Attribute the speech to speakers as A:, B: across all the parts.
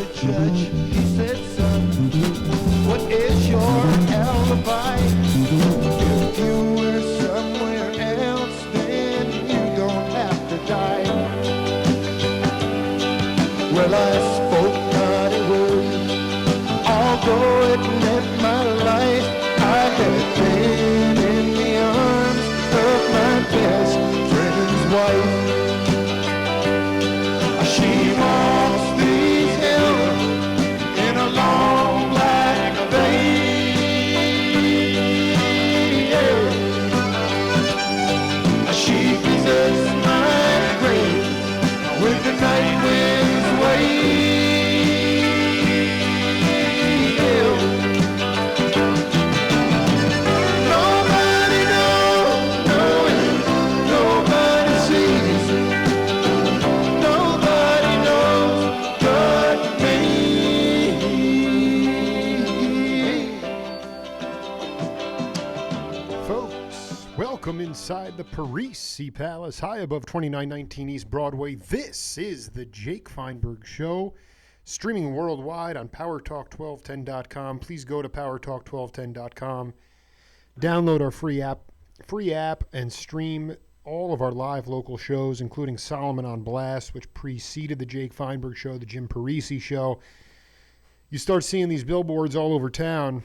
A: the judge. He said, son, what is your alibi? If you were somewhere else, then you don't have to die. Well, I spoke not a word, although it meant my life. I had been in the arms of my best friend's wife. She walks these hills in a long black veil. She visits my grave with the night winds wail. Nobody knows, nobody sees. Nobody knows but me.
B: Folks, welcome inside the Parisi Palace, high above 2919 East Broadway. This is the Jake Feinberg Show, streaming worldwide on PowerTalk1210.com. Please go to PowerTalk1210.com, download our free app, and stream all of our live local shows, including Solomon on Blast, which preceded the Jake Feinberg Show, the Jim Parisi Show. You start seeing these billboards all over town.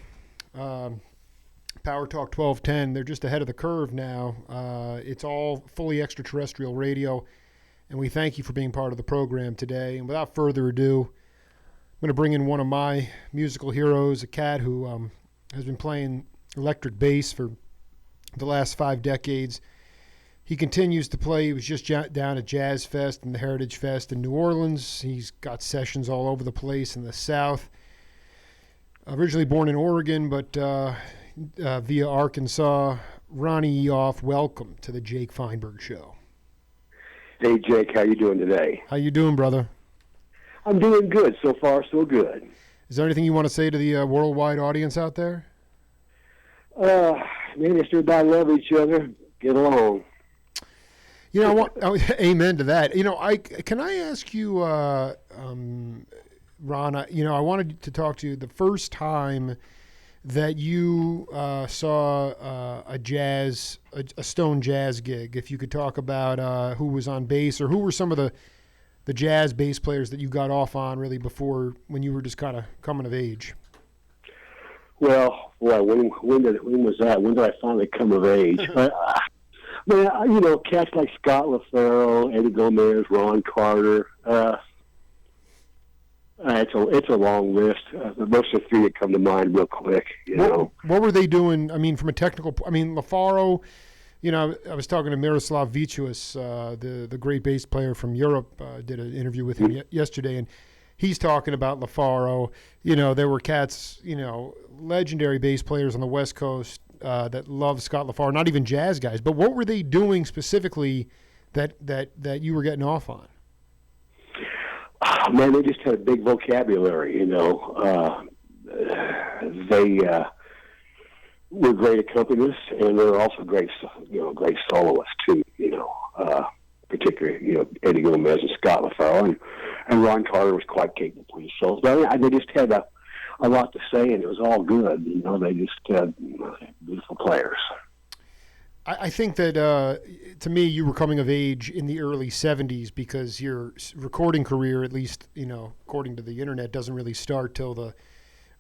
B: Power Talk 1210, they're just ahead of the curve now. It's all fully extraterrestrial radio, and we thank you for being part of the program today. And without further ado, I'm going to bring in one of my musical heroes, a cat who has been playing electric bass for the last 5 decades. He continues to play. He was just down at Jazz Fest and the Heritage Fest in New Orleans. He's got sessions all over the place in the South. Originally born in Oregon, but via Arkansas. Ron Eoff, welcome to the Jake Feinberg Show.
C: Hey, Jake, how you doing today?
B: How you doing, brother?
C: I'm doing good. So far, so good.
B: Is there anything you want to say to the worldwide audience out there?
C: Man, if everybody love each other, get along.
B: You know, amen to that. You know, can I ask you, Ron? I wanted to talk to you the first time that you saw a Stone Jazz gig. If you could talk about who was on bass, or who were some of the jazz bass players that you got off on really before, when you were just kind of coming of age.
C: Well, when was that? When did I finally come of age? Man, cats like Scott LaFaro, Eddie Gomez, Ron Carter. It's a long list. Those are 3 that come to mind real quick.
B: What were they doing? I mean, from a technical. I mean, LaFaro. I was talking to Miroslav Vicious, the great bass player from Europe. Did an interview with him yesterday, and he's talking about LaFaro. There were cats, legendary bass players on the West Coast that love Scott LaFaro. Not even jazz guys, but what were they doing specifically that you were getting off on?
C: Oh, man, they just had a big vocabulary. They were great accompanists, and they're also great soloists too. Particularly Eddie Gomez and Scott LaFaro, and Ron Carter was quite capable of his solos. But they just had a lot to say, and it was all good. They just beautiful players.
B: I think that, to me, you were coming of age in the early 70s, because your recording career, at least, according to the internet, doesn't really start till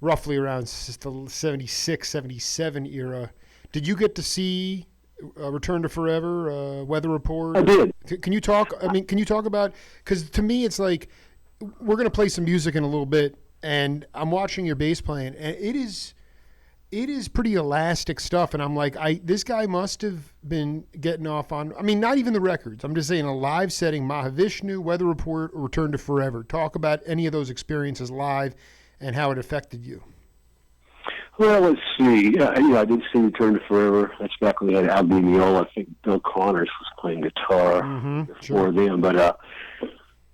B: roughly around the 76, 77 era. Did you get to see Return to Forever, Weather Report?
C: I did.
B: Can you talk about, because to me it's like, we're going to play some music in a little bit, and I'm watching your bass playing, and it is pretty elastic stuff, and I'm like, this guy must have been getting off on, not even the records. I'm just saying a live setting, Mahavishnu, Weather Report, or Return to Forever. Talk about any of those experiences live and how it affected you.
C: Well, let's see. I did see Return to Forever. That's back when they had Al Di Meola. I think Bill Connors was playing guitar before them, but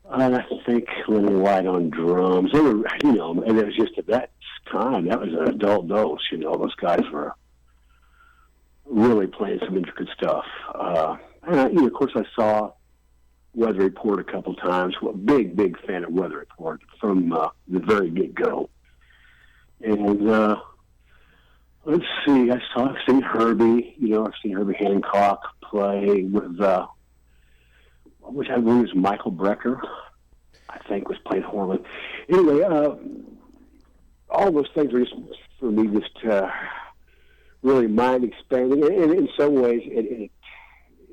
C: I think Lenny White on drums. They were, and it was just at that time, that was an adult dose. Those guys were really playing some intricate stuff. And of course, I saw Weather Report a couple times. Well, big fan of Weather Report from the very get-go. And let's see, I've seen Herbie. I've seen Herbie Hancock play with, which I believe was Michael Brecker, I think was playing horn. Anyway, all those things are just, for me, just really mind-expanding. And in some ways, it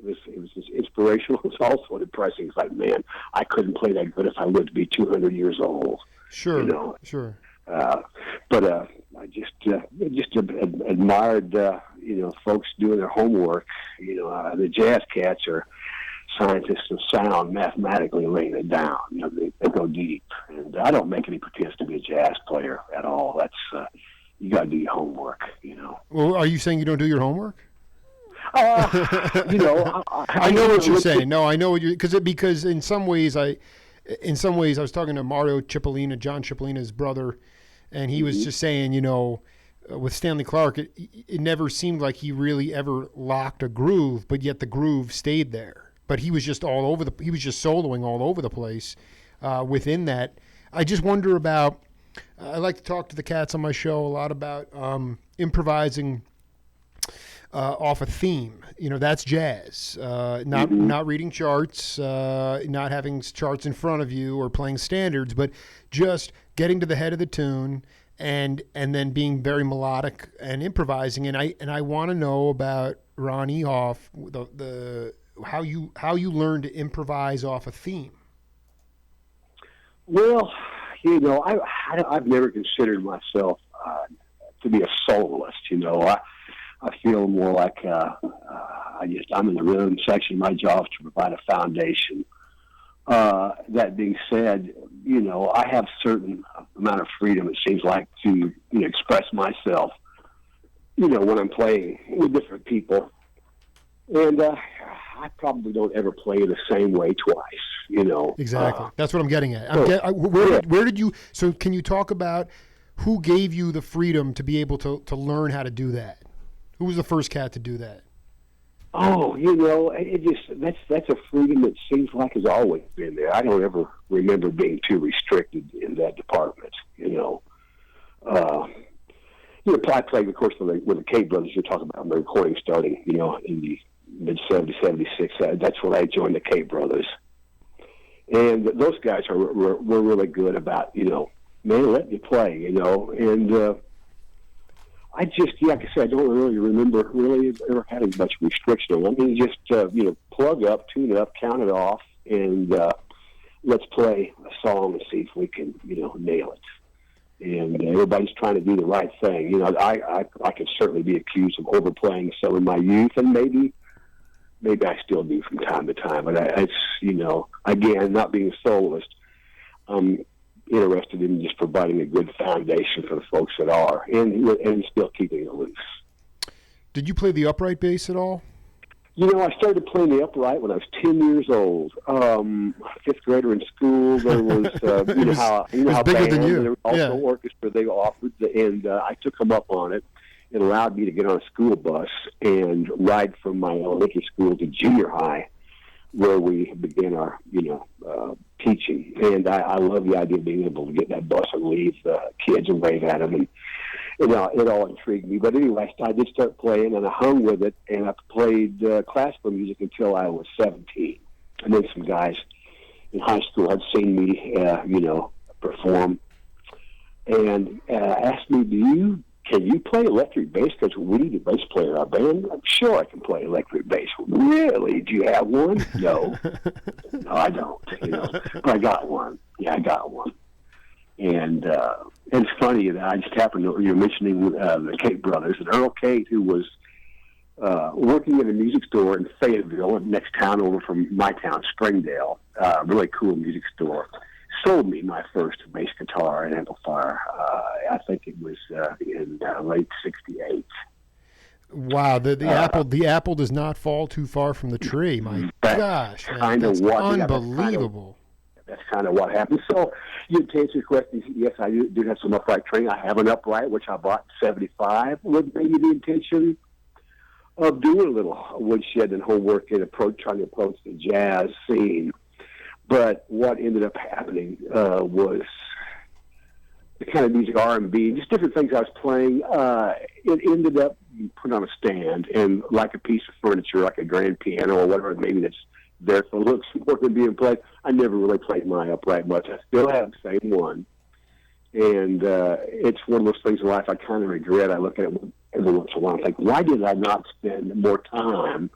C: was just inspirational. It's also depressing. It's like, man, I couldn't play that good if I lived to be 200 years old.
B: Sure, sure.
C: But I just admired, folks doing their homework. The jazz cats are scientists of sound, mathematically laying it down. They go deep. And I don't make any pretense to be a jazz player at all. That's you got to do your homework.
B: Well, are you saying you don't do your homework?
C: I
B: know what you're saying. No, I know what you're because in some ways I was talking to Mario Cipollina, John Cipollina's brother, and he was just saying, with Stanley Clarke, it never seemed like he really ever locked a groove, but yet the groove stayed there. But he was just he was just soloing all over the place within that. I just wonder about. I like to talk to the cats on my show a lot about improvising off a theme. That's jazz. Not reading charts, not having charts in front of you or playing standards, but just getting to the head of the tune and then being very melodic and improvising. And I want to know about Ron Eoff, how you learn to improvise off a theme.
C: Well, I've never considered myself to be a soloist. I feel more like I'm in the rhythm section. My job is to provide a foundation. That being said, I have certain amount of freedom, it seems like, to express myself, when I'm playing with different people. And I probably don't ever play the same way twice,
B: Exactly. That's what I'm getting at. Where did you, so can you talk about who gave you the freedom to be able to learn how to do that? Who was the first cat to do that?
C: Oh, that's a freedom that seems like has always been there. I don't ever remember being too restricted in that department. I played, of course, with the K Brothers. You're talking about my recording starting, in the mid-70s, 76. That's when I joined the K Brothers. And those guys were really good about, man, let me play, and I just, like I said, I don't really remember ever having much restriction. I mean, just, plug up, tune up, count it off, and let's play a song and see if we can, nail it. And everybody's trying to do the right thing. I can certainly be accused of overplaying some in my youth, and maybe I still do from time to time. But it's, again, not being a soloist, interested in just providing a good foundation for the folks that are, and still keeping it loose.
B: Did you play the upright bass at all?
C: I started playing the upright when I was 10 years old. Fifth grader in school. There was, how
B: bigger
C: band,
B: than you.
C: There was also orchestra they offered, and I took them up on it. It allowed me to get on a school bus and ride from my elementary school to junior high, where we began our, teaching. And I love the idea of being able to get that bus and leave the kids and wave at them. And it all intrigued me. But anyway, I did start playing, and I hung with it, and I played classical music until I was 17. And then some guys in high school had seen me, perform, and asked me, can you play electric bass? Because we need a bass player in our band. I'm sure I can play electric bass. Really? Do you have one? No. No, I don't. But I got one. Yeah, I got one. And it's funny that I just happened to, you're mentioning the Kate brothers, and Earl Kate, who was working at a music store in Fayetteville, next town over from my town, Springdale, really cool music store, sold me my first bass guitar and amplifier. I think it was in late '68.
B: Wow, the apple does not fall too far from the tree. My gosh, man, that's unbelievable.
C: That's kind of what happened. So, to answer your question, yes, I do have some upright training. I have an upright, which I bought in '75, with maybe the intention of doing a little woodshed and homework and trying to approach the jazz scene. But what ended up happening was the kind of music, R&B, just different things I was playing. It ended up being put on a stand, and like a piece of furniture, like a grand piano or whatever, maybe that's there for looks more than being played. I never really played my upright much. I still have the same one. And it's one of those things in life I kind of regret. I look at it every once in a while and think, why did I not spend more time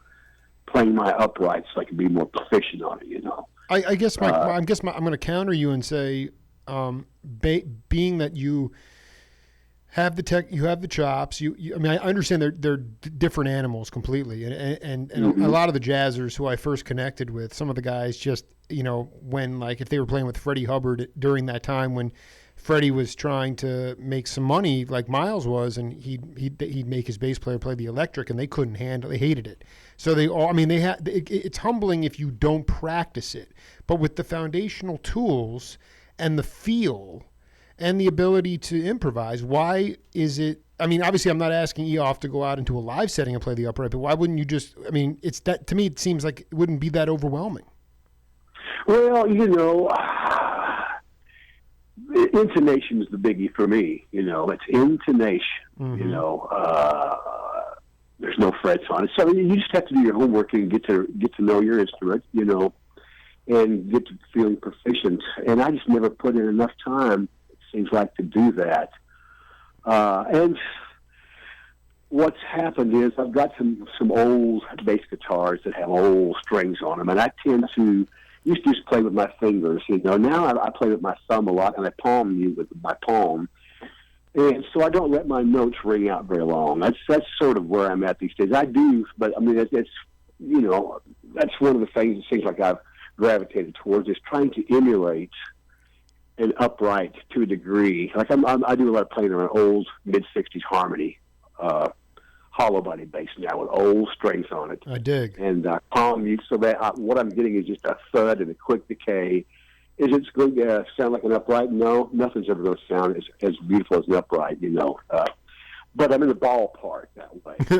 C: playing my upright so I could be more proficient on it, you know?
B: I guess I'm going to counter you and say, being that you have the tech, you have the chops. I mean, I understand they're different animals completely, and
C: Mm-hmm.
B: a lot of the jazzers who I first connected with, some of the guys just, you know, when like if they were playing with Freddie Hubbard during that time when Freddie was trying to make some money, like Miles was, and he'd make his bass player play the electric, and they couldn't handle, they hated it. So they all, I mean, it's humbling if you don't practice it, but with the foundational tools and the feel and the ability to improvise, why is it? I mean, obviously, I'm not asking Eoff to go out into a live setting and play the upright, but why wouldn't you just? I mean, it's that to me. It seems like it wouldn't be that overwhelming.
C: Well, you know, intonation is the biggie for me. You know, it's intonation. Mm-hmm. You know, there's no frets on it, so you just have to do your homework and get to know your instrument. You know, and get to feeling proficient. And I just never put in enough time, it seems like, to do that. And what's happened is I've got some old bass guitars that have old strings on them, and I tend to used to just play with my fingers. You know, now I play with my thumb a lot, and I palm you with my palm. And so I don't let my notes ring out very long. That's sort of where I'm at these days. I do, but I mean, it's you know, that's one of the things it seems like I've gravitated towards, is trying to emulate an upright to a degree. Like I do a lot of playing around old mid-60s harmony, hollow body bass now with old strings on it.
B: I dig.
C: And palm mute, so that what I'm getting is just a thud and a quick decay. Is it going to sound like an upright? No, nothing's ever going to sound as beautiful as an upright, you know. But I'm in the ballpark that way. You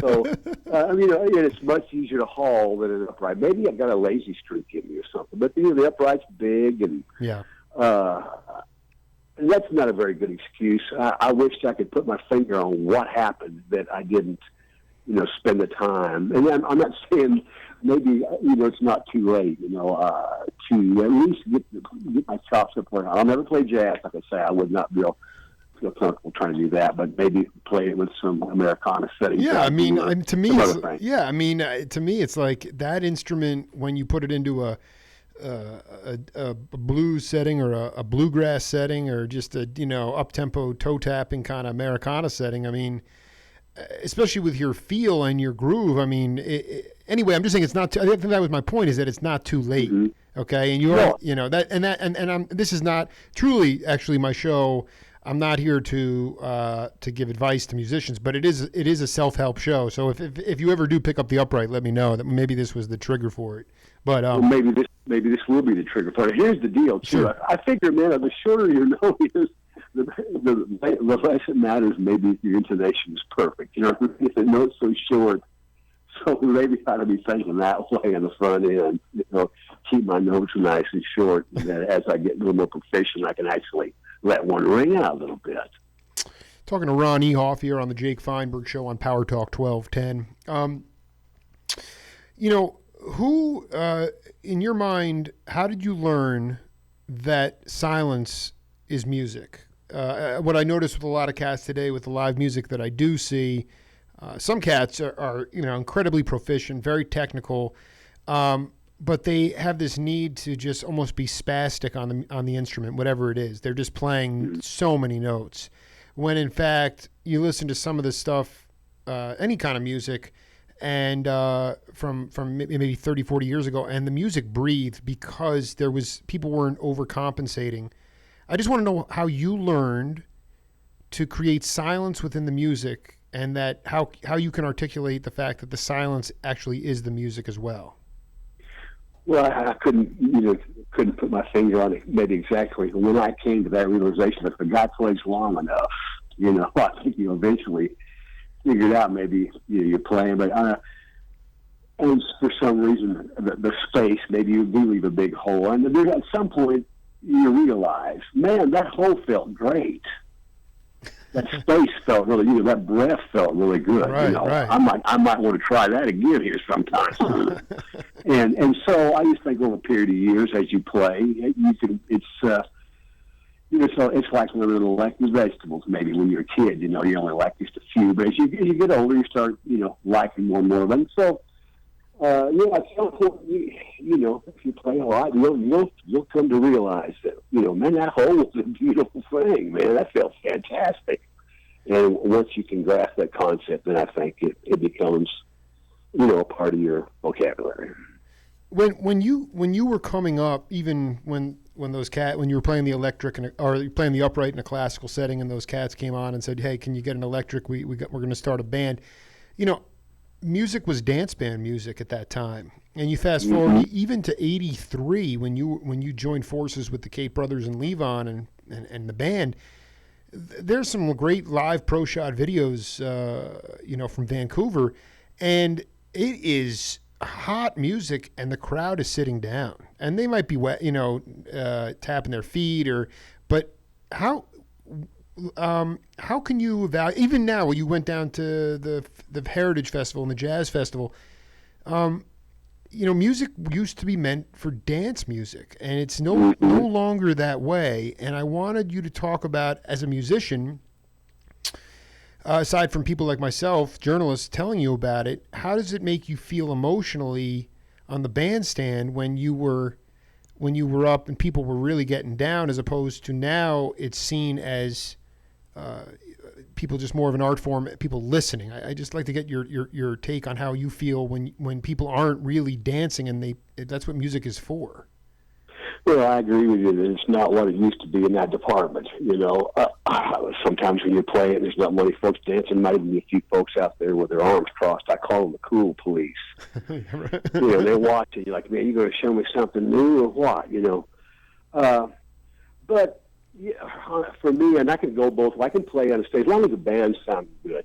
C: know? So, you know, it's much easier to haul than an upright. Maybe I've got a lazy streak in me or something. But, you know, the upright's big, and
B: yeah.
C: And that's not a very good excuse. I wish I could put my finger on what happened that I didn't, you know, spend the time. And I'm not saying maybe, you know, it's not too late, you know, to at least get my chops up there. I'll never play jazz, like I say. I would not feel comfortable trying to do that, but maybe play it with some Americana settings.
B: Yeah, I mean, to me, to me, it's like that instrument when you put it into a blues setting or a bluegrass setting or just a, you know, up-tempo toe tapping kind of Americana setting. I mean, especially with your feel and your groove. I mean, anyway, I'm just saying it's not. I think that was my point, is that it's not too late. Mm-hmm. Okay, and you're, you know, this is not truly actually my show. I'm not here to give advice to musicians, but it is a self-help show. So if you ever do pick up the upright, let me know that maybe this was the trigger for it. But
C: well, maybe this will be the trigger for it. Here's the deal, too.
B: Sure.
C: I figure, man, the shorter your note is, the less it matters. Maybe if your intonation is perfect. You know, if the note's so short, so maybe I ought to be thinking that way on the front end. You know, keep my notes nice and short. That as I get a little more proficient, I can actually let one ring out a little bit.
B: Talking to Ron Eoff here on the Jake Feinberg Show on Power Talk 1210. You know, who, in your mind, how did you learn that silence is music? What I noticed with a lot of cats today, with the live music that I do see, some cats are you know, incredibly proficient, very technical, but they have this need to just almost be spastic on the instrument, whatever it is. They're just playing so many notes, when in fact you listen to some of this stuff, any kind of music, and from maybe 30, 40 years ago, and the music breathed because people weren't overcompensating. I just want to know how you learned to create silence within the music, and that how you can articulate the fact that the silence actually is the music as well.
C: Well, I couldn't put my finger on it maybe exactly. When I came to that realization, if the guy plays long enough, you know, I think you eventually figured out maybe you're playing. But and for some reason, the space, maybe you do leave a big hole. And then at some point, you realize, man, that hole felt great. That space felt really, that breath felt really good.
B: Right, right.
C: I might want to try that again here sometime soon. and so I just think over a period of years, as you play, so it's like learning to like the vegetables. Maybe when you're a kid, you only like just a few, but as you get older, you start, liking more and more of them. So, at some point, if you play a lot, you'll come to realize that, man, that hole was a beautiful thing, man. That felt fantastic. And once you can grasp that concept, then I think it becomes, a part of your vocabulary.
B: When you were coming up, even when you were playing the electric or playing the upright in a classical setting, and those cats came on and said, "Hey, can you get an electric? We're going to start a band." Music was dance band music at that time, and you fast forward even to '83 when you joined forces with the Cape Brothers and Levon and the band. There's some great live pro shot videos, from Vancouver, and it is hot music, and the crowd is sitting down, and they might be wet, tapping their feet, but how can you evaluate, even now when you went down to the Heritage Festival and the Jazz Festival, music used to be meant for dance music, and it's no longer that way. And I wanted you to talk about, as a musician, aside from people like myself, journalists telling you about it, how does it make you feel emotionally on the bandstand when you were up and people were really getting down, as opposed to now it's seen as people just more of an art form, people listening. I just like to get your take on how you feel when people aren't really dancing, and that's what music is for.
C: Well, I agree with you that it's not what it used to be in that department. Sometimes when you play it, there's not many folks dancing. Might even be a few folks out there with their arms crossed. I call them the cool police. They're watching. You're like, man, you going to show me something new or what? But for me, and I can go both. I can play on a stage as long as the band sounds good.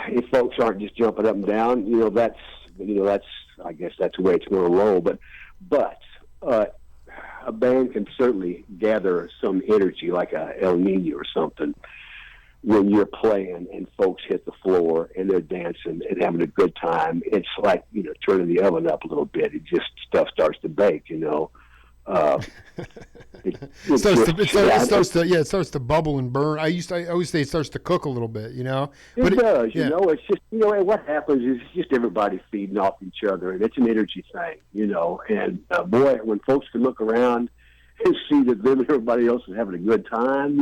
C: If folks aren't just jumping up and down, that's I guess that's the way it's going to roll. But a band can certainly gather some energy, like a El Nino or something, when you're playing and folks hit the floor and they're dancing and having a good time. It's like, turning the oven up a little bit. Stuff starts to bake, It starts
B: to bubble and burn. I always say it starts to cook a little bit,
C: It does, It's just, what happens is it's just everybody feeding off each other, and it's an energy thing, And boy, when folks can look around and see that them and everybody else is having a good time,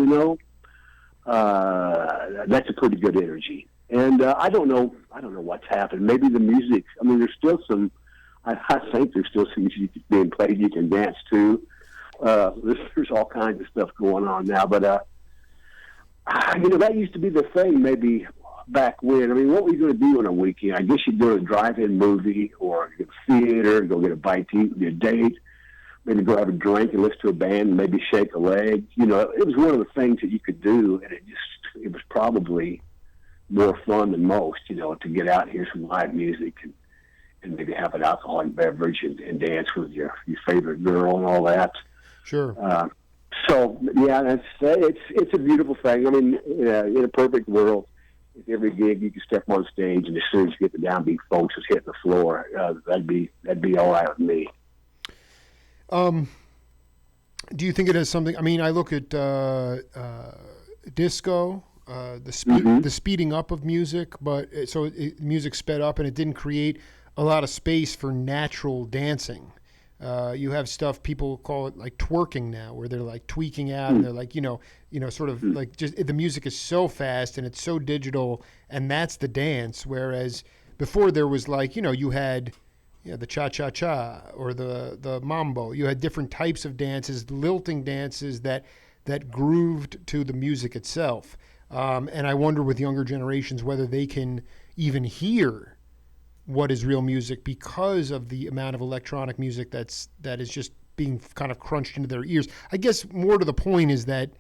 C: that's a pretty good energy. And I don't know what's happened. Maybe the music. I mean, there's still some. I think there's still some music being played you can dance to. There's all kinds of stuff going on now, but that used to be the thing maybe back when. I mean, what were you going to do on a weekend? I guess you'd go to a drive-in movie or a theater, go get a bite to eat with your date, maybe go have a drink and listen to a band and maybe shake a leg. It was one of the things that you could do, and it was probably more fun than most, to get out and hear some live music and maybe have an alcoholic beverage and dance with your favorite girl and all that.
B: Sure.
C: So yeah, it's a beautiful thing. I mean, in a perfect world, if every gig you could step on stage and as soon as you get the downbeat folks is hitting the floor, that'd be all right with me.
B: Do you think it has something? I mean, I look at disco. The speeding up of music, but music sped up and it didn't create a lot of space for natural dancing. You have stuff, people call it like twerking now, where they're like tweaking out and they're like, sort of like just the music is so fast and it's so digital and that's the dance. Whereas before there was like, you had the cha-cha-cha or the mambo. You had different types of dances, lilting dances that grooved to the music itself. And I wonder with younger generations whether they can even hear what is real music because of the amount of electronic music that is just being kind of crunched into their ears. I guess more to the point is that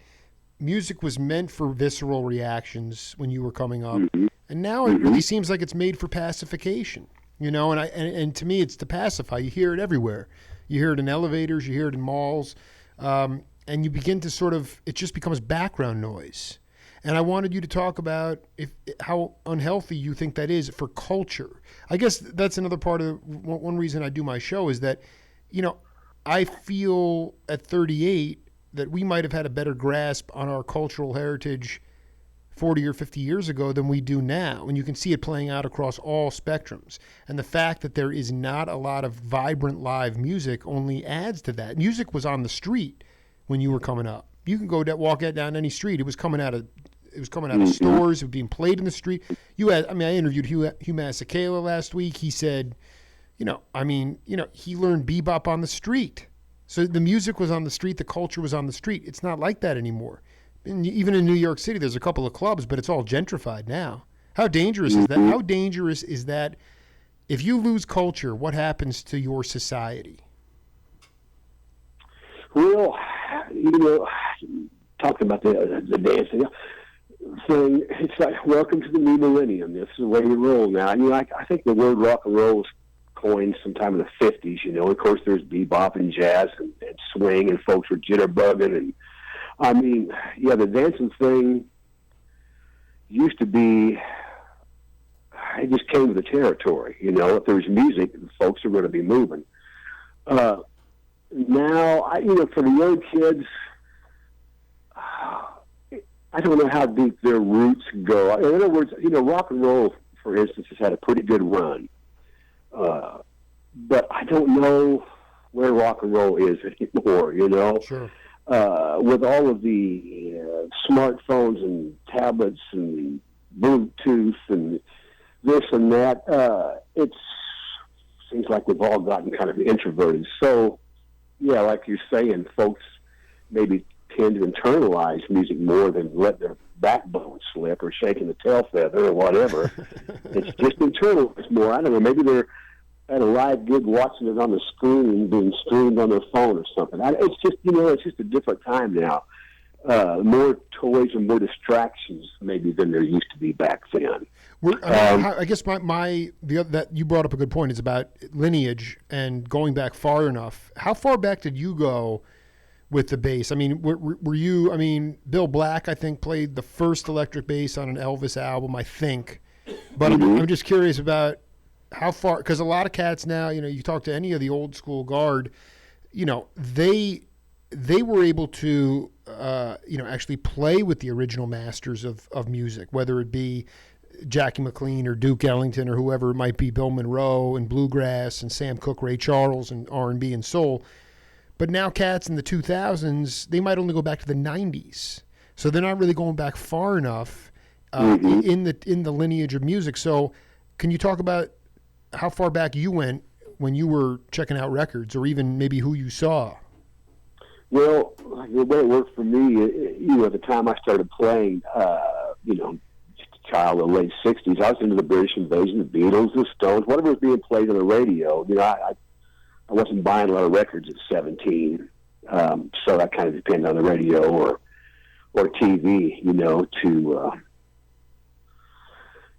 B: music was meant for visceral reactions when you were coming up. And now it really seems like it's made for pacification, you know, and to me it's to pacify. You hear it everywhere. You hear it in elevators, you hear it in malls, and you begin to sort of, it just becomes background noise. And I wanted you to talk about how unhealthy you think that is for culture. I guess that's another part of one reason I do my show is that, you know, I feel at 38 that we might have had a better grasp on our cultural heritage 40 or 50 years ago than we do now. And you can see it playing out across all spectrums. And the fact that there is not a lot of vibrant live music only adds to that. Music was on the street when you were coming up. You can walk down any street. It was coming out of stores. It was being played in the street. I interviewed Hugh Masekela last week. He said, he learned bebop on the street. So the music was on the street. The culture was on the street. It's not like that anymore. Even in New York City, there's a couple of clubs, but it's all gentrified now. How dangerous is that? How dangerous is that? If you lose culture, what happens to your society?
C: Well, talking about the dancing thing, it's like, welcome to the new millennium. This is the way you roll now. I think the word rock and roll was coined sometime in the 50s, Of course, there's bebop and jazz and swing, and folks were jitterbugging. And, the dancing thing used to be, it just came with the territory, If there's music, the folks are going to be moving. Now, for the young kids, I don't know how deep their roots go. In other words, rock and roll, for instance, has had a pretty good run. But I don't know where rock and roll is anymore,
B: Sure.
C: With all of the smartphones and tablets and Bluetooth and this and that, it seems like we've all gotten kind of introverted. So, yeah, like you're saying, folks maybe tend to internalize music more than let their backbone slip or shaking the tail feather or whatever. It's just internalized more. I don't know, maybe they're at a live gig watching it on the screen being streamed on their phone or something. It's just, it's just a different time now. More toys and more distractions maybe than there used to be back then.
B: I guess that you brought up a good point. It's about lineage and going back far enough. How far back did you go with the bass? I mean, were you? Bill Black, I think, played the first electric bass on an Elvis album, I think. But I'm just curious about how far, because a lot of cats now, you talk to any of the old school guard, they were able to, actually play with the original masters of music, whether it be Jackie McLean or Duke Ellington or whoever it might be, Bill Monroe and bluegrass and Sam Cooke, Ray Charles and R&B and soul. But now cats in the 2000s, they might only go back to the 90s. So they're not really going back far enough in the lineage of music. So can you talk about how far back you went when you were checking out records, or even maybe who you saw?
C: Well, the way it worked for me, at the time I started playing, just a child in the late 60s, I was into the British Invasion, the Beatles, the Stones, whatever was being played on the radio. I wasn't buying a lot of records at 17, so that kind of depended on the radio or TV,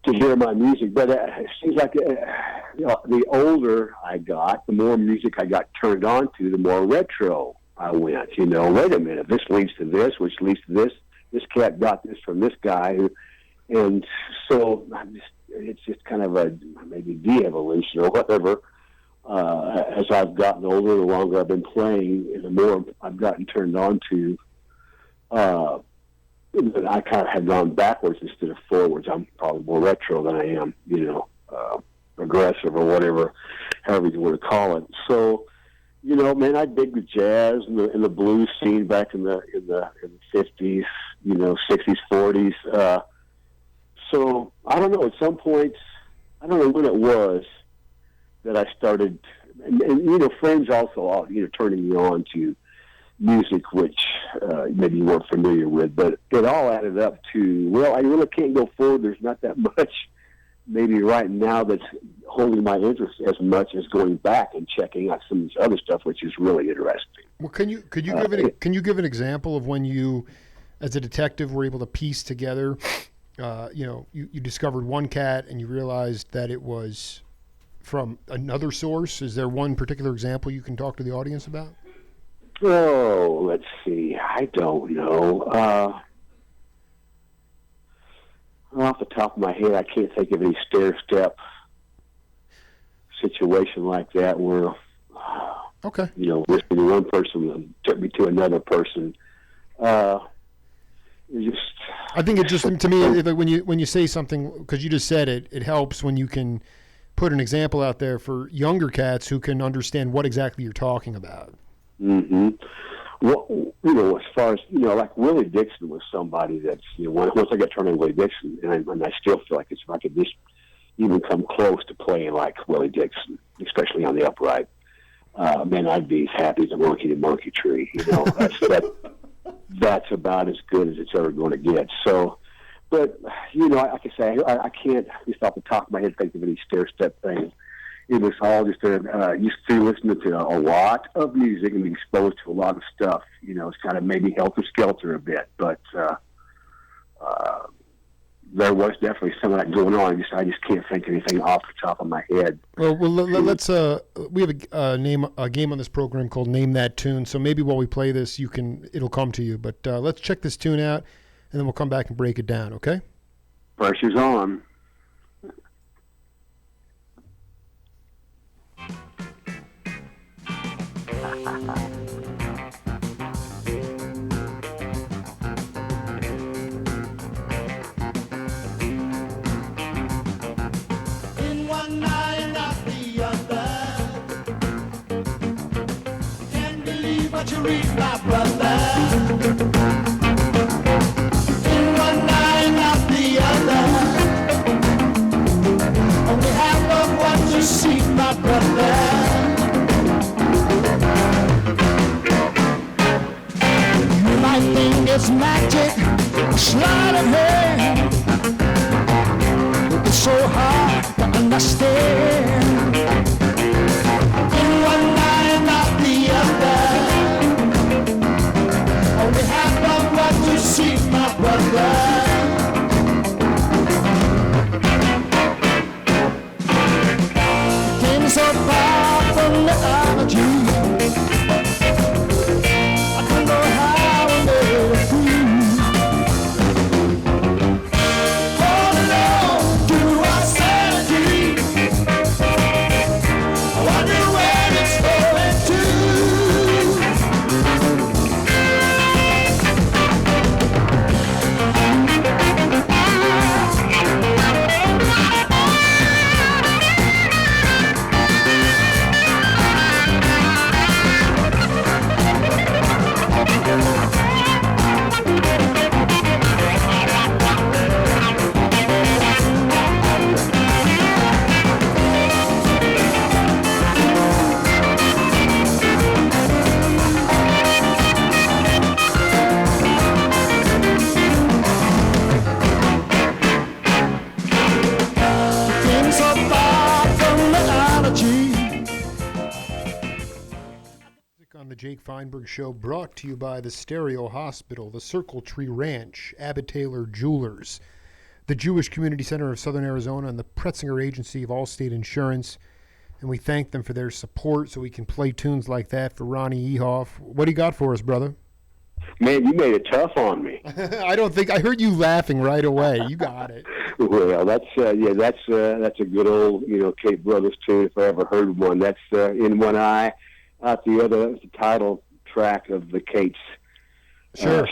C: to hear my music. But it seems like the older I got, the more music I got turned on to, the more retro I went. Wait a minute, this leads to this, which leads to this. This cat got this from this guy, and so it's just kind of a maybe de-evolution or whatever. As I've gotten older, the longer I've been playing, and the more I've gotten turned on to, I kind of have gone backwards instead of forwards. I'm probably more retro than I am, progressive or whatever, however you want to call it. So, I dig the jazz and the blues scene back in the 50s, 60s, 40s. So I don't know. At some point, I don't know when it was that I started, and friends also, turning me on to music, which maybe you weren't familiar with, but it all added up to, well, I really can't go forward. There's not that much maybe right now that's holding my interest as much as going back and checking out some of this other stuff, which is really interesting.
B: Well, can you give an example of when you, as a detective, were able to piece together you discovered one cat and you realized that it was from another source? Is there one particular example you can talk to the audience about?
C: Oh, let's see. I don't know. Off the top of my head, I can't think of any stair-step situation like that where,
B: okay,
C: listening to one person took me to another person. I
B: think it just, to me, when you say something, because you just said it helps when you can put an example out there for younger cats who can understand what exactly you're talking about.
C: Mm-hmm. Well, as far as, like Willie Dixon was somebody that's, once I got turned on Willie Dixon, and I still feel like if I could just even come close to playing like Willie Dixon, especially on the upright, man, I'd be as happy as a monkey in a monkey tree. That's about as good as it's ever going to get. So, but, like I say, I can't just off the top of my head think of any stair-step things. It was all just used to listening to a lot of music and being exposed to a lot of stuff. It's kind of maybe helter-skelter a bit, but there was definitely some of that going on. I just can't think of anything off the top of my head.
B: Well, let's. We have a game on this program called Name That Tune. So maybe while we play this, it'll come to you. But let's check this tune out, and then we'll come back and break it down. Okay?
C: Pressure's on.
A: In one eye and out the other. Can't believe what you read, my brother. In one eye and out the other. On behalf of what you see, my brother. I think it's magic, sleight of hand. It's so hard to understand. In one eye and out the other. On behalf of what you see, my brother. Came so far from mythology.
B: Jake Feinberg Show, brought to you by the Stereo Hospital, the Circle Tree Ranch, Abbott Taylor Jewelers, the Jewish Community Center of Southern Arizona, and the Pretzinger Agency of Allstate Insurance. And we thank them for their support so we can play tunes like that for Ron Eoff. What do you got for us, brother?
C: Man, you made it tough on me.
B: I heard you laughing right away. You got it.
C: Well, that's a good old, Kate Brothers tune if I ever heard one. That's In One Eye. Out the other, the title track of the Kate's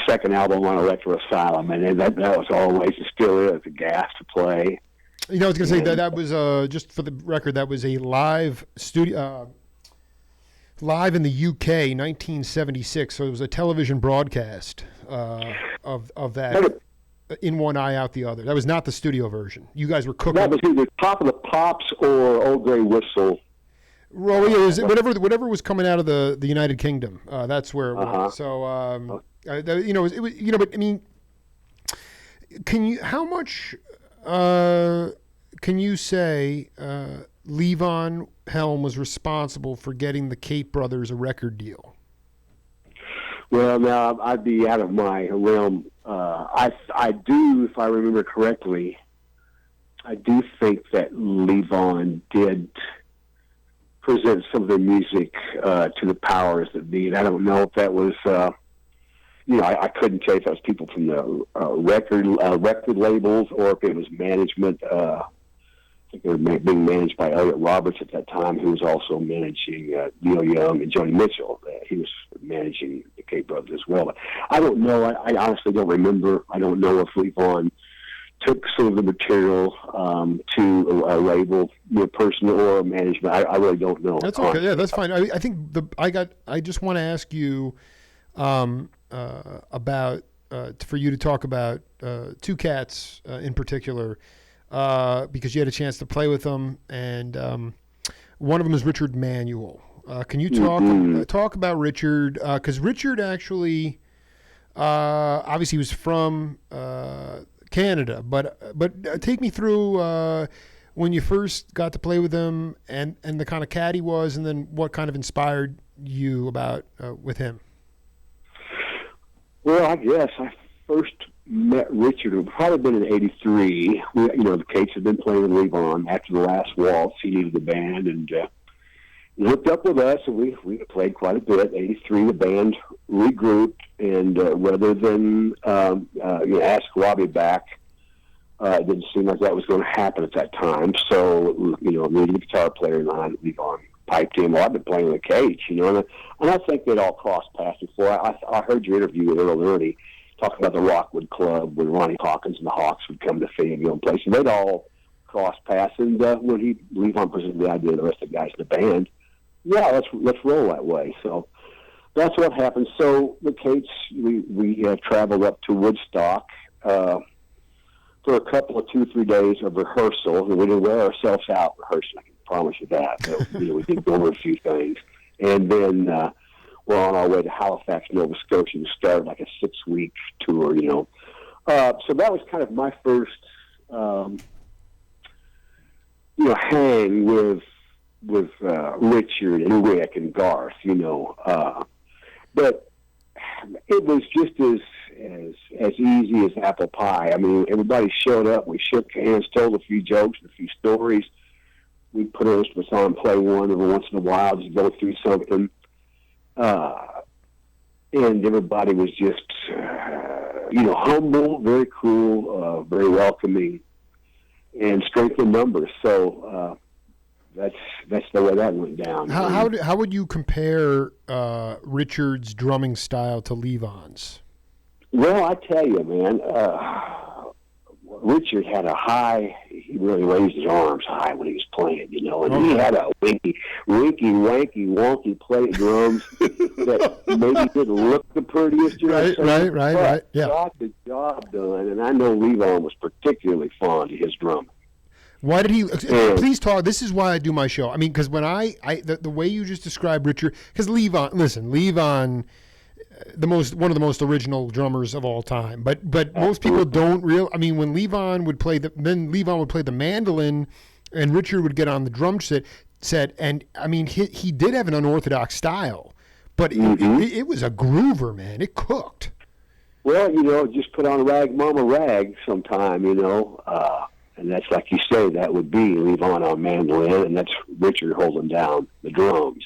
C: second album on Electro Asylum, and that was always, and still is, a gas to play.
B: I was going to say that was just for the record, that was a live studio, live in the UK, 1976. So it was a television broadcast of that. In One Eye, Out the Other. That was not the studio version. You guys were cooking.
C: That was either Top of the Pops or Old Grey Whistle.
B: Well, it was whatever was coming out of the United Kingdom. That's where it was. So, but I mean, how much can you say Levon Helm was responsible for getting the Kate brothers a record deal?
C: Well, now I'd be out of my realm. I do, if I remember correctly, I do think that Levon did present some of their music to the powers that be. And I don't know if that was, I couldn't tell if that was people from the record labels or if it was management. I think they were being managed by Elliot Roberts at that time, who was also managing Neil Young and Joni Mitchell. He was managing the Cape Brothers as well. But I don't know. I honestly don't remember. I don't know if Levon took some of the material to a label, person or management. I really don't know.
B: That's okay. Yeah, that's fine. I think I just want to ask you about for you to talk about two cats in particular. Because you had a chance to play with them, and one of them is Richard Manuel. Can you talk about Richard? Because Richard actually, obviously, was from Canada, but take me through when you first got to play with him, and the kind of cat he was, and then what kind of inspired you about with him.
C: Well, I guess I first met Richard. It would probably been in '83. The Cates had been playing with Levon after the last waltz. He needed the band, and he hooked up with us, and we played quite a bit. '83, the band regrouped, and rather than ask Robbie back, it didn't seem like that was going to happen at that time. So, me and the guitar player and I, Levon piped in. Well, I've been playing with the Cates, and I think they'd all crossed paths before. I heard your interview with Earl Ernie talking about the Rockwood Club when Ronnie Hawkins and the Hawks would come to Fayetteville and play. So they'd all cross paths. And when Levon presented the idea to the rest of the guys in the band, let's roll that way. So that's what happened. So the Cates, we traveled up to Woodstock for a couple of 2-3 days of rehearsal. And we didn't wear ourselves out rehearsing, I can promise you that. But, we did go over a few things. And then we're on our way to Halifax, Nova Scotia to start like a 6-week tour, So that was kind of my first, hang with Richard and Rick and Garth, But it was just as easy as apple pie. I mean, everybody showed up. We shook hands, told a few jokes, a few stories. We'd put our instruments on and play one every once in a while, just go through something. And everybody was just, humble, very cool, very welcoming, and strength in numbers. So that's the way that went down.
B: How would you compare Richard's drumming style to Levon's?
C: Well, I tell you, man, Richard had a high. He really raised his arms high when he was playing, and he had a winky, wanky, wonky play drums that maybe didn't look the prettiest.
B: Right. Yeah.
C: Got the job done, and I know Levon was particularly fond of his drumming.
B: Why did he? Please talk. This is why I do my show. I mean, because when the way you just described Richard, because Levon, one of the most original drummers of all time. But most people don't I mean, when Levon would play Levon would play the mandolin, and Richard would get on the drum set, and I mean, he did have an unorthodox style, but it was a groover, man. It cooked.
C: Well, just put on Rag Mama Rag sometime, and that's like you say, that would be Levon on mandolin, and that's Richard holding down the drums.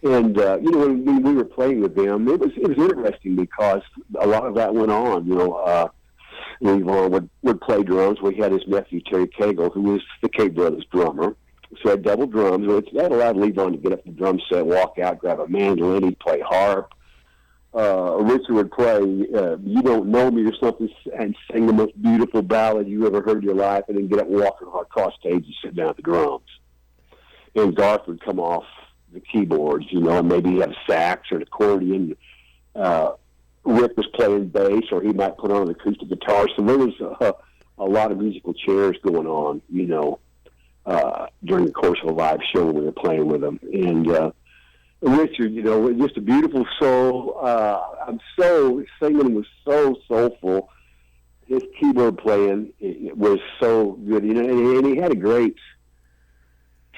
C: And when we were playing with them, it was interesting because a lot of that went on. Levon would play drums. We had his nephew Terry Cagle, who was the Cape Brothers drummer. So I had double drums. That allowed Levon to get up the drum set, walk out, grab a mandolin. He'd play harp. Richard would play "You Don't Know Me" or something, and sing the most beautiful ballad you ever heard in your life, and then get up and walk across stage and sit down at the drums. And Garth would come off the keyboards, and maybe he had a sax or an accordion. Rick was playing bass, or he might put on an acoustic guitar. So there was a lot of musical chairs going on, during the course of a live show when we were playing with them. And Richard, just a beautiful soul. Singing was so soulful. His keyboard playing was so good, and he had a great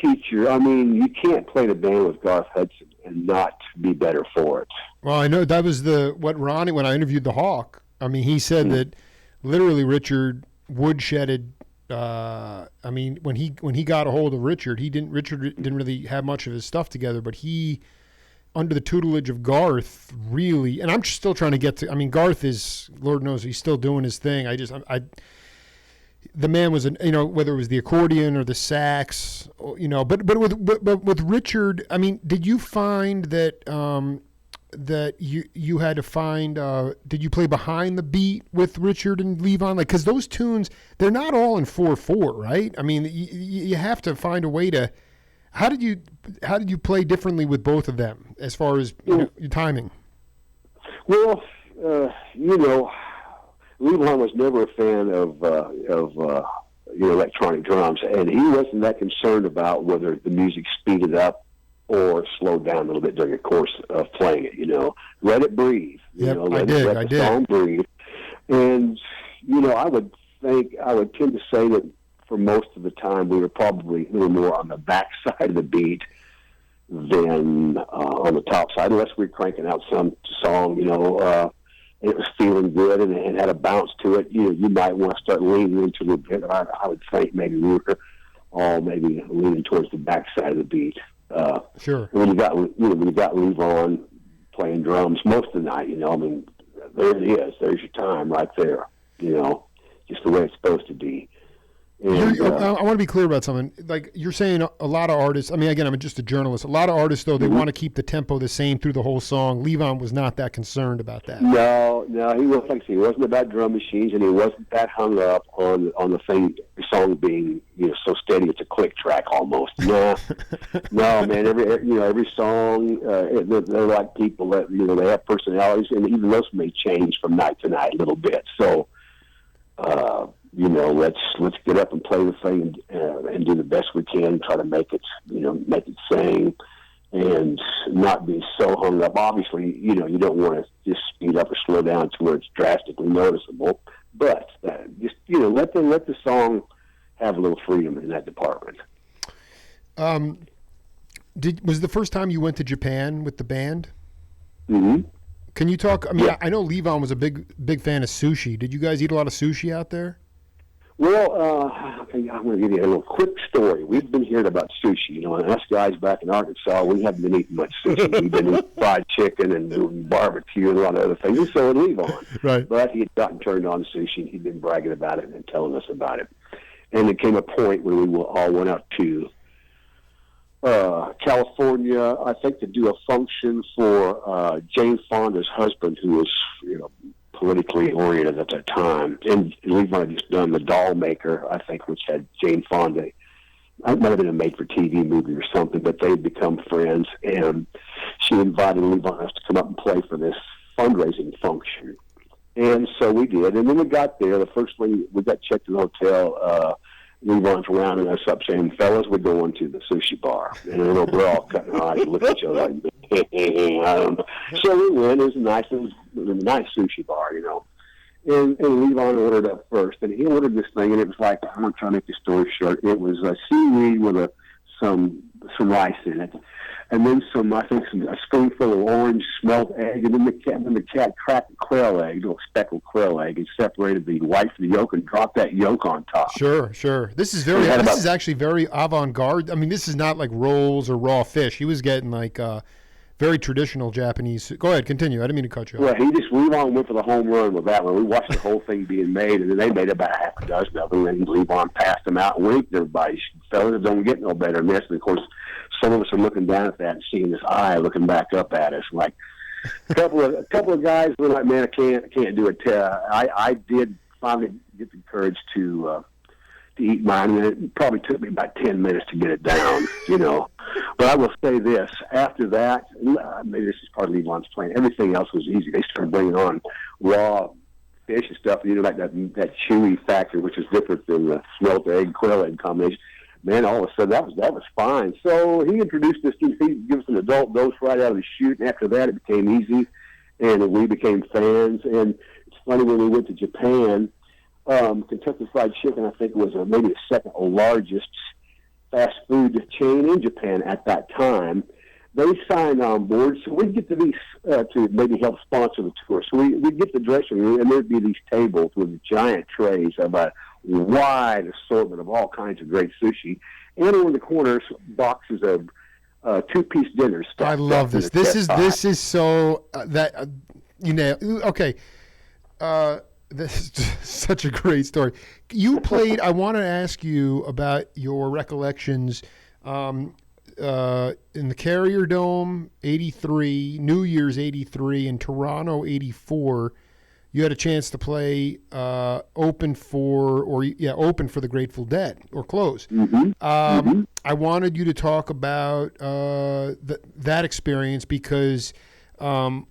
C: teacher. I mean, you can't play the band with Garth Hudson and not be better for it.
B: Well, I know that was what Ronnie, when I interviewed the Hawk, I mean, he said that literally Richard woodshedded. I mean, when he got a hold of Richard didn't really have much of his stuff together, but he, under the tutelage of Garth, really, and I'm still trying to get to. I mean, Garth is, Lord knows, he's still doing his thing. The man was, whether it was the accordion or the sax, but with Richard, I mean, did you find that that you had to find? Did you play behind the beat with Richard and Levon? Like, because those tunes, they're not all in 4/4, right? I mean, you have to find a way to. How did you play differently with both of them as far as your timing?
C: Well, Levon was never a fan of electronic drums, and he wasn't that concerned about whether the music speeded up or slowed down a little bit during the course of playing it. Let it breathe. Let the song breathe. And I would tend to say that for most of the time we were probably a little more on the back side of the beat than on the top side, unless we were cranking out some song, it was feeling good and had a bounce to it. You might want to start leaning into it a bit. I would think maybe we were all maybe leaning towards the back side of the beat.
B: Sure.
C: When you got Levon playing drums most of the night, I mean, there it is. There's your time right there. Just the way it's supposed to be. And,
B: I want to be clear about something. Like you're saying, a lot of artists. I mean, again, I'm just a journalist. A lot of artists, though, they want to keep the tempo the same through the whole song. Levon was not that concerned about that.
C: No, he wasn't. Like I said, he wasn't about drum machines, and he wasn't that hung up on the song being so steady it's a click track almost. No, man. Every song, they're like people that they have personalities, and even those may change from night to night a little bit. So. Let's get up and play the thing and do the best we can. Try to make it sing, and not be so hung up. Obviously, you don't want to just speed up or slow down to where it's drastically noticeable. But just let the song have a little freedom in that department.
B: Was the first time you went to Japan with the band?
C: Mm-hmm.
B: Can you talk? I mean, yeah. I know Levon was a big fan of sushi. Did you guys eat a lot of sushi out there?
C: Well, I'm going to give you a little quick story. We've been hearing about sushi. And us guys back in Arkansas, we haven't been eating much sushi. We've been eating fried chicken and doing barbecue and a lot of other things. And so had Levon.
B: Right.
C: But he had gotten turned on to sushi, and he'd been bragging about it and telling us about it. And there came a point where we all went out to California, I think, to do a function for Jane Fonda's husband, who was, politically oriented at that time. And Levon had just done The Doll Maker, I think, which had Jane Fonda. It might have been a made-for-TV movie or something, but they'd become friends. And she invited Levon us to come up and play for this fundraising function. And so we did. And then we got there. The first thing, we got checked in the hotel. Levon's rounding us up saying, fellas, we're going to the sushi bar. And we're all cutting our eyes and looking at each other like, I don't know. So we went. It was a nice sushi bar, And Levon ordered up first. And he ordered this thing, and it was like, I'm going to try to make the story short. It was a seaweed with some rice in it. And then a spoonful of orange smelt egg, and then the cat cracked a quail egg, a little speckled quail egg, and separated the white from the yolk and dropped that yolk on top.
B: Sure. This is actually very avant-garde. I mean, this is not like rolls or raw fish. He was getting like very traditional Japanese. Go ahead, continue. I didn't mean to cut you off.
C: Well, Levon went for the home run with that one. We watched the whole thing being made, and then they made about half a dozen of them, and Levon passed them out and winked at everybody. Fellas, don't get no better than this. And of course, some of us are looking down at that and seeing this eye looking back up at us. Like a couple of guys were like, "Man, I can't do it." I did finally get the courage to eat mine, and it probably took me about 10 minutes to get it down, But I will say this: after that, maybe this is part of Levon's plan. Everything else was easy. They started bringing on raw fish and stuff, like that chewy factor, which is different than the smelt egg quail egg combination. Man, all of a sudden that was fine. So he introduced us to, he gives us an adult dose right out of the chute, and after that it became easy, and we became fans. And it's funny, when we went to Japan, Kentucky Fried Chicken, I think, was maybe the second largest fast food chain in Japan at that time. they sign on board, so we get to these to maybe help sponsor the tour. So we get the dressing room, and there'd be these tables with giant trays of a wide assortment of all kinds of great sushi, and in the corners, boxes of two-piece dinners.
B: I love this. This is so okay. This is such a great story. You played. I want to ask you about your recollections. In the Carrier Dome, 83, New Year's 83, and Toronto 84, you had a chance to play open for the Grateful Dead, or close.
C: Mm-hmm.
B: I wanted you to talk about that experience because, I've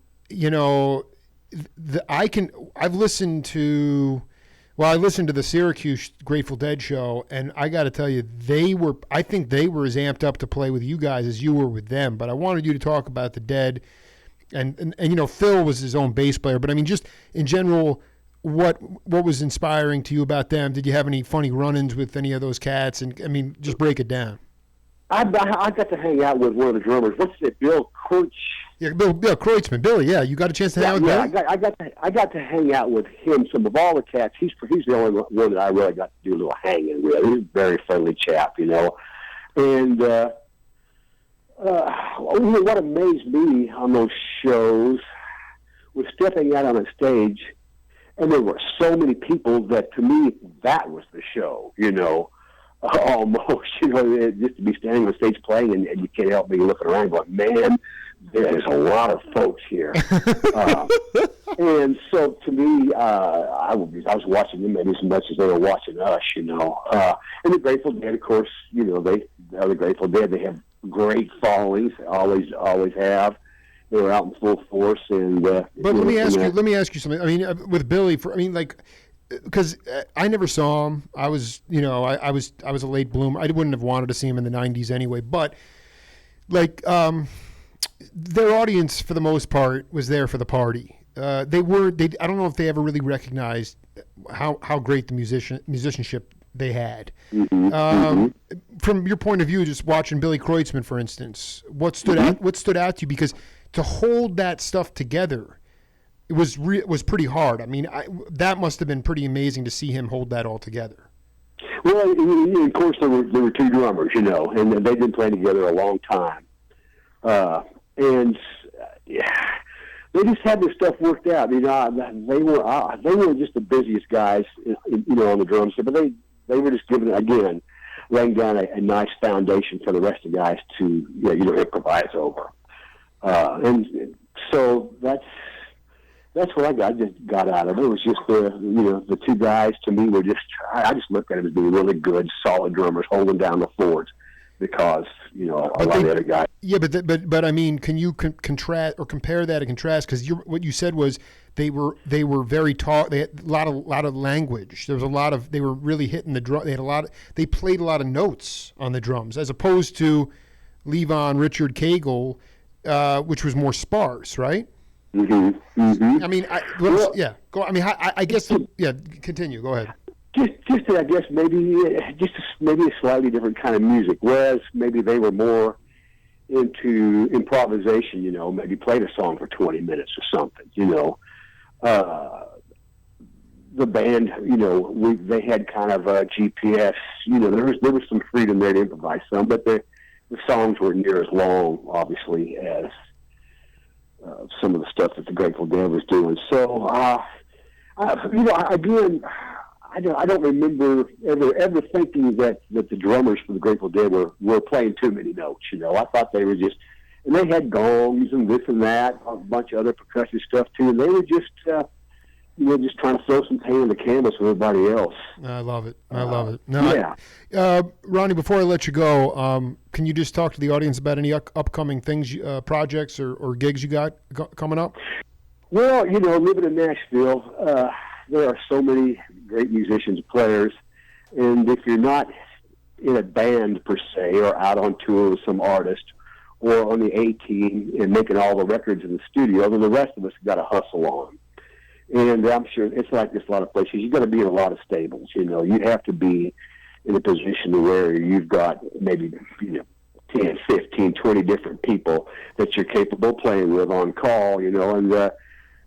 B: listened to. Well, I listened to the Syracuse Grateful Dead show, and I got to tell you, I think they were as amped up to play with you guys as you were with them. But I wanted you to talk about the Dead, and Phil was his own bass player. But I mean, just in general, what was inspiring to you about them? Did you have any funny run-ins with any of those cats? And I mean, just break it down.
C: I got to hang out with one of the drummers. What's it, Bill Kurtz?
B: Yeah, Bill Kreutzmann. Billy, yeah, you got a chance to hang out with Billy?
C: I got to hang out with him. Some of all the cats, he's the only one that I really got to do a little hanging with. He's a very friendly chap, And what amazed me on those shows was stepping out on a stage, and there were so many people that, to me, that was the show, almost, just to be standing on stage playing, and you can't help but looking around going, man, there's a lot of folks here. And so to me, I was watching them maybe as much as they were watching us, And the Grateful Dead, of course, the Grateful Dead, they have great followings, always have. They were out in full force. And
B: but let me ask you something. I mean, with Billy, because I never saw him. I was, I was a late bloomer. I wouldn't have wanted to see him in the 90s anyway. But their audience, for the most part, was there for the party. I don't know if they ever really recognized how great the musicianship they had.
C: Mm-hmm.
B: From your point of view, just watching Billy Kreutzmann, for instance, what stood out to you? Because to hold that stuff together, it was pretty hard. I mean, that must have been pretty amazing to see him hold that all together.
C: Well, of course, there were two drummers, and they'd been playing together a long time. And they just had their stuff worked out. They were just the busiest guys, on the drums. But they were just laying down a nice foundation for the rest of the guys to improvise over. And so that's what I got out of it. It was just the two guys, to me, were just, I just looked at them as being really good, solid drummers holding down the forts. Because a lot of the other guys. Yeah,
B: but I mean, can you contrast or compare that and contrast? Because what you said was they were very taught. They had a lot of language. There was a lot of, they were really hitting the drum. They played a lot of notes on the drums, as opposed to Levon, Richard Cagle, which was more sparse, right?
C: Mm-hmm. Mm-hmm.
B: I mean, go. I mean, I guess. Continue. Go ahead.
C: Just I guess maybe a slightly different kind of music. Whereas maybe they were more into improvisation. Maybe played a song for 20 minutes or something. The band, they had kind of a GPS. There was some freedom there to improvise some, but the songs weren't near as long, obviously, as some of the stuff that the Grateful Dead was doing. So, again, I don't remember ever thinking that the drummers for the Grateful Dead were playing too many notes. I thought they were just, and they had gongs and this and that, a bunch of other percussion stuff too, and they were just trying to throw some paint on the canvas with everybody else.
B: I love it. No, yeah. Ronnie, before I let you go, can you just talk to the audience about any upcoming things, projects or gigs you got coming up?
C: Well, living in Nashville, there are so many great musicians, players, and if you're not in a band per se, or out on tour with some artist, or on the A team and making all the records in the studio, then the rest of us got to hustle on. And I'm sure it's like this a lot of places. You've got to be in a lot of stables. You have to be in a position where you've got maybe 10, 15, 20 different people that you're capable of playing with on call, you know, and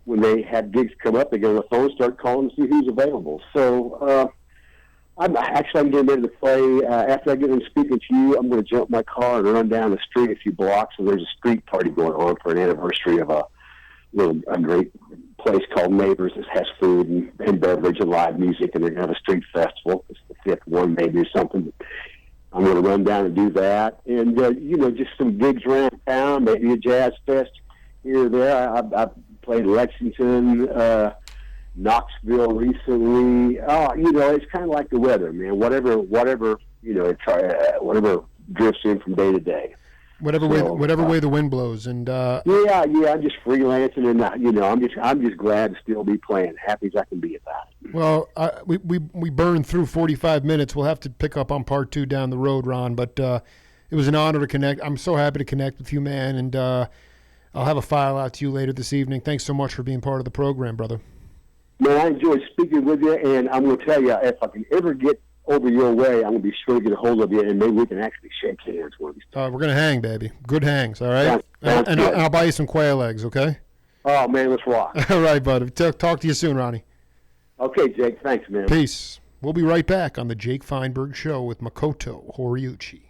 C: when they have gigs come up, they get on the phone, start calling to see who's available. So I'm getting ready to play. After I get done speaking to you, I'm going to jump my car and run down the street a few blocks, and there's a street party going on for an anniversary of a great place called Neighbors that has food and beverage and live music, and they're going to have a street festival. It's the fifth one, maybe, or something. I'm going to run down and do that. And, just some gigs around town, maybe a jazz fest here or there. I've played Lexington, Knoxville recently. It's kind of like the weather, man. Whatever, whatever drifts in from day to day.
B: Whatever way the wind blows, and
C: I'm just freelancing, and I'm just glad to still be playing. Happy as I can be about it.
B: Well, we burned through 45 minutes. We'll have to pick up on part 2 down the road, Ron. But it was an honor to connect. I'm so happy to connect with you, man. And I'll have a file out to you later this evening. Thanks so much for being part of the program, brother.
C: Man, I enjoyed speaking with you, and I'm going to tell you, if I can ever get over your way, I'm going to be sure to get a hold of you, and maybe we can actually shake hands one of these times.
B: We're going to hang, baby. Good hangs, all right? And I'll buy you some quail eggs, okay?
C: Oh, man, let's rock.
B: All right, bud. Talk to you soon, Ronnie.
C: Okay, Jake. Thanks, man.
B: Peace. We'll be right back on the Jake Feinberg Show with Makoto Horiuchi.